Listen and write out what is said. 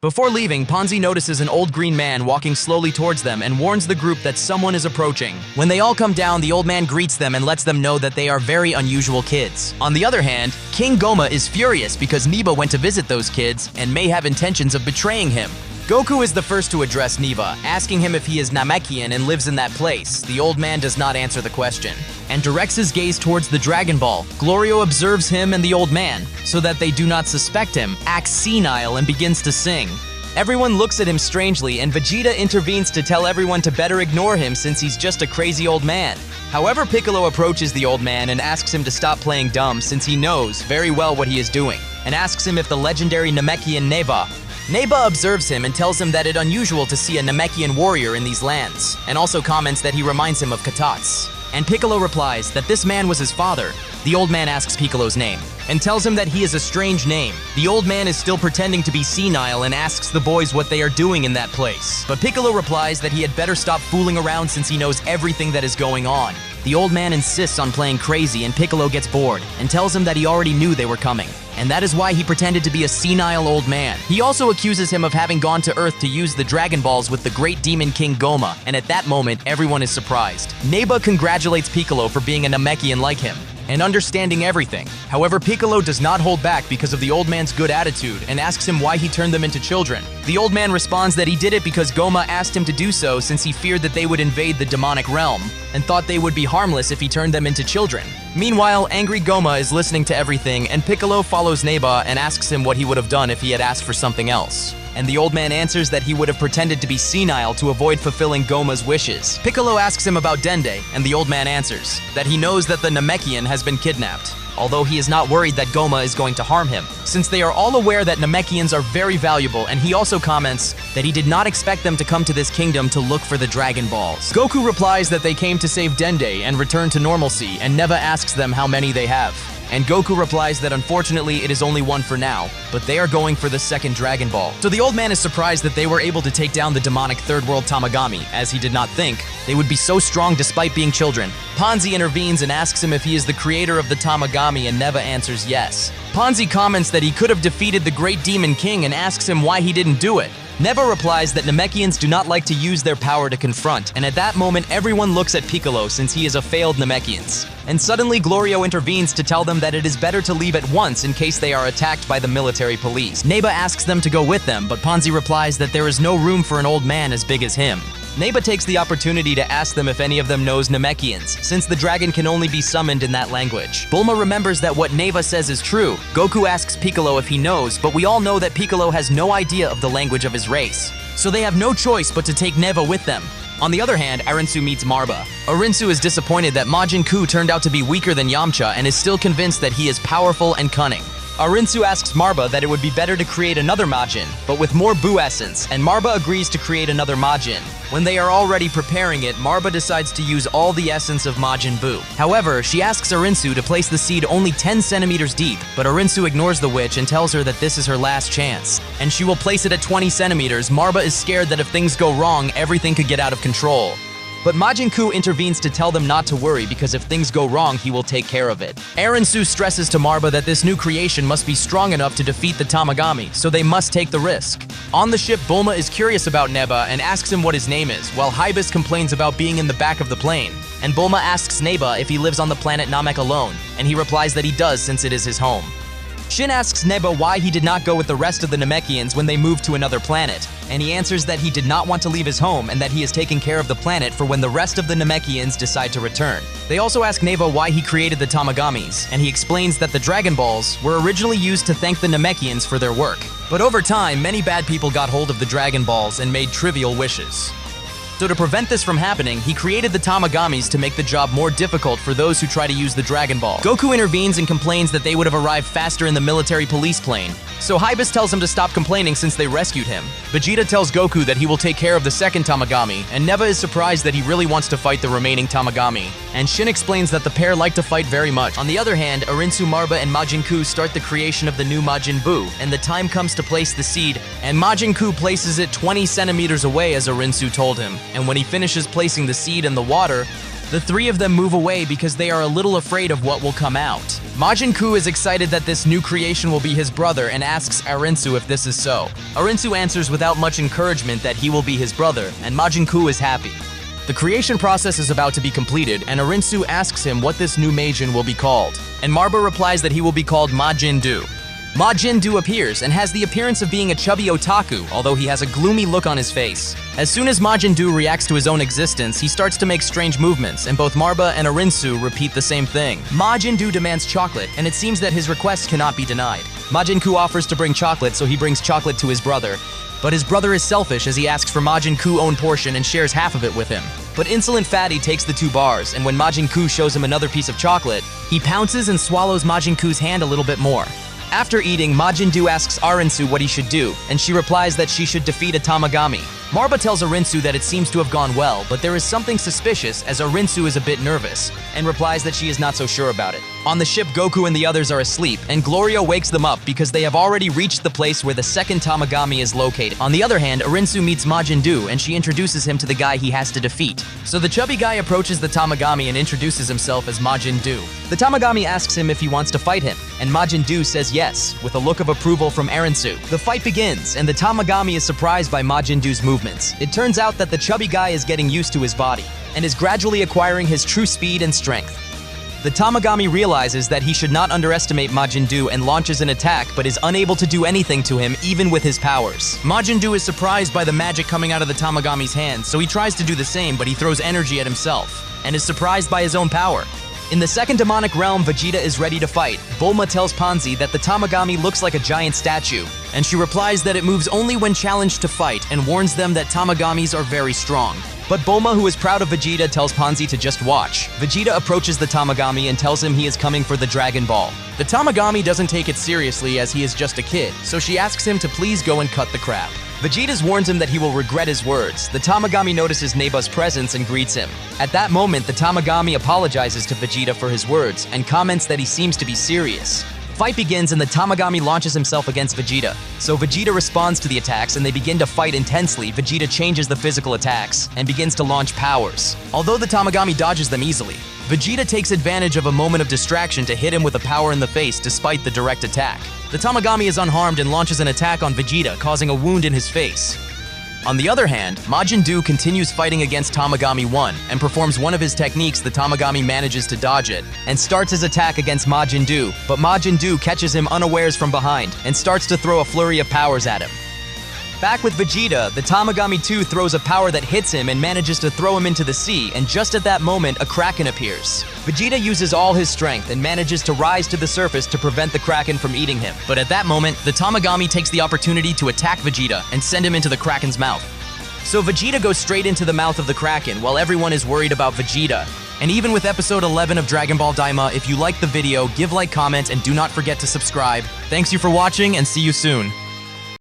Before leaving, Ponzi notices an old green man walking slowly towards them and warns the group that someone is approaching. When they all come down, the old man greets them and lets them know that they are very unusual kids. On the other hand, King Goma is furious because Neba went to visit those kids and may have intentions of betraying him. Goku is the first to address Neba, asking him if he is Namekian and lives in that place. The old man does not answer the question, and directs his gaze towards the Dragon Ball. Glorio observes him and the old man, so that they do not suspect him, acts senile and begins to sing. Everyone looks at him strangely, and Vegeta intervenes to tell everyone to better ignore him since he's just a crazy old man. However, Piccolo approaches the old man and asks him to stop playing dumb since he knows very well what he is doing, and asks him if the legendary Namekian Neba observes him and tells him that it's unusual to see a Namekian warrior in these lands, and also comments that he reminds him of Katats. And Piccolo replies that this man was his father. The old man asks Piccolo's name, and tells him that he is a strange name. The old man is still pretending to be senile and asks the boys what they are doing in that place. But Piccolo replies that he had better stop fooling around since he knows everything that is going on. The old man insists on playing crazy and Piccolo gets bored and tells him that he already knew they were coming, and that is why he pretended to be a senile old man. He also accuses him of having gone to Earth to use the Dragon Balls with the great demon King Goma, and at that moment, everyone is surprised. Neba congratulates Piccolo for being a Namekian like him and understanding everything. However, Piccolo does not hold back because of the old man's good attitude and asks him why he turned them into children. The old man responds that he did it because Goma asked him to do so since he feared that they would invade the demonic realm and thought they would be harmless if he turned them into children. Meanwhile, angry Goma is listening to everything, and Piccolo follows Neba and asks him what he would have done if he had asked for something else. And the old man answers that he would have pretended to be senile to avoid fulfilling Goma's wishes. Piccolo asks him about Dende, and the old man answers that he knows that the Namekian has been kidnapped, although he is not worried that Goma is going to harm him, since they are all aware that Namekians are very valuable, and he also comments that he did not expect them to come to this kingdom to look for the Dragon Balls. Goku replies that they came to save Dende and return to normalcy, and Neva asks them how many they have. And Goku replies that unfortunately it is only one for now, but they are going for the second Dragon Ball. So the old man is surprised that they were able to take down the demonic third world Tamagami, as he did not think they would be so strong despite being children. Ponzi intervenes and asks him if he is the creator of the Tamagami, and Neva answers yes. Ponzi comments that he could have defeated the great demon king and asks him why he didn't do it. Neva replies that Namekians do not like to use their power to confront, and at that moment everyone looks at Piccolo since he is a failed Namekians. And suddenly Glorio intervenes to tell them that it is better to leave at once in case they are attacked by the military police. Neba asks them to go with them, but Ponzi replies that there is no room for an old man as big as him. Neba takes the opportunity to ask them if any of them knows Namekians, since the dragon can only be summoned in that language. Bulma remembers that what Neva says is true. Goku asks Piccolo if he knows, but we all know that Piccolo has no idea of the language of his race, so they have no choice but to take Neva with them. On the other hand, Arinsu meets Marba. Arinsu is disappointed that Majin Ku turned out to be weaker than Yamcha and is still convinced that he is powerful and cunning. Arinsu asks Marba that it would be better to create another Majin, but with more Buu essence, and Marba agrees to create another Majin. When they are already preparing it, Marba decides to use all the essence of Majin Buu. However, she asks Arinsu to place the seed only 10 centimeters deep, but Arinsu ignores the witch and tells her that this is her last chance, and she will place it at 20 centimeters. Marba is scared that if things go wrong, everything could get out of control. But Majin Ku intervenes to tell them not to worry because if things go wrong, he will take care of it. Arinsu stresses to Marba that this new creation must be strong enough to defeat the Tamagami, so they must take the risk. On the ship, Bulma is curious about Neba and asks him what his name is, while Hybis complains about being in the back of the plane. And Bulma asks Neba if he lives on the planet Namek alone, and he replies that he does since it is his home. Shin asks Neba why he did not go with the rest of the Namekians when they moved to another planet, and he answers that he did not want to leave his home and that he is taking care of the planet for when the rest of the Namekians decide to return. They also ask Neba why he created the Tamagamis, and he explains that the Dragon Balls were originally used to thank the Namekians for their work. But over time, many bad people got hold of the Dragon Balls and made trivial wishes. So to prevent this from happening, he created the Tamagamis to make the job more difficult for those who try to use the Dragon Ball. Goku intervenes and complains that they would have arrived faster in the military police plane. So Hybis tells him to stop complaining since they rescued him. Vegeta tells Goku that he will take care of the second Tamagami, and Neva is surprised that he really wants to fight the remaining Tamagami. And Shin explains that the pair like to fight very much. On the other hand, Arinsu, Marba, and Majin Ku start the creation of the new Majin Buu, and the time comes to place the seed, and Majin Ku places it 20 centimeters away as Arinsu told him. And when he finishes placing the seed in the water, The three of them move away because they are a little afraid of what will come out. Majin Buu is excited that this new creation will be his brother and asks Arinsu if this is so. Arinsu answers without much encouragement that he will be his brother, and Majin Buu is happy. The creation process is about to be completed, and Arinsu asks him what this new Majin will be called, and Marba replies that he will be called Majin Buu. Majin Buu appears and has the appearance of being a chubby otaku, although he has a gloomy look on his face. As soon as Majin Buu reacts to his own existence, he starts to make strange movements, and both Marba and Arinsu repeat the same thing. Majin Buu demands chocolate, and it seems that his request cannot be denied. Majin Buu offers to bring chocolate, so he brings chocolate to his brother. But his brother is selfish as he asks for Majin Buu's own portion and shares half of it with him. But Insolent Fatty takes the 2 bars, and when Majin Buu shows him another piece of chocolate, he pounces and swallows Majin Buu's hand a little bit more. After eating, Majin Buu asks Arinsu what he should do, and she replies that she should defeat a Tamagami. Marba tells Arinsu that it seems to have gone well, but there is something suspicious as Arinsu is a bit nervous, and replies that she is not so sure about it. On the ship, Goku and the others are asleep, and Gloria wakes them up because they have already reached the place where the second Tamagami is located. On the other hand, Arinsu meets Majin Buu, and she introduces him to the guy he has to defeat. So the chubby guy approaches the Tamagami and introduces himself as Majin Buu. The Tamagami asks him if he wants to fight him, and Majin Buu says yes, with a look of approval from Arinsu. The fight begins, and the Tamagami is surprised by Majin Buu's movements. It turns out that the chubby guy is getting used to his body, and is gradually acquiring his true speed and strength. The Tamagami realizes that he should not underestimate Majin Buu and launches an attack, but is unable to do anything to him even with his powers. Majin Buu is surprised by the magic coming out of the Tamagami's hands, so he tries to do the same, but he throws energy at himself, and is surprised by his own power. In the second demonic realm, Vegeta is ready to fight. Bulma tells Ponzi that the Tamagami looks like a giant statue, and she replies that it moves only when challenged to fight and warns them that Tamagamis are very strong. But Bulma, who is proud of Vegeta, tells Ponzi to just watch. Vegeta approaches the Tamagami and tells him he is coming for the Dragon Ball. The Tamagami doesn't take it seriously as he is just a kid, so she asks him to please go and cut the crap. Vegeta warns him that he will regret his words. The Tamagami notices Neba's presence and greets him. At that moment, the Tamagami apologizes to Vegeta for his words and comments that he seems to be serious. Fight begins and the Tamagami launches himself against Vegeta. So Vegeta responds to the attacks and they begin to fight intensely. Vegeta changes the physical attacks and begins to launch powers. Although the Tamagami dodges them easily, Vegeta takes advantage of a moment of distraction to hit him with a power in the face despite the direct attack. The Tamagami is unharmed and launches an attack on Vegeta, causing a wound in his face. On the other hand, Majin Buu continues fighting against Tamagami 1 and performs one of his techniques. The Tamagami manages to dodge it and starts his attack against Majin Buu, but Majin Buu catches him unawares from behind and starts to throw a flurry of powers at him. Back with Vegeta, the Tamagami 2 throws a power that hits him and manages to throw him into the sea, and just at that moment, a Kraken appears. Vegeta uses all his strength and manages to rise to the surface to prevent the Kraken from eating him. But at that moment, the Tamagami takes the opportunity to attack Vegeta and send him into the Kraken's mouth. So Vegeta goes straight into the mouth of the Kraken while everyone is worried about Vegeta. And even with episode 11 of Dragon Ball Daima, if you liked the video, give like, comment, and do not forget to subscribe. Thanks you for watching and see you soon.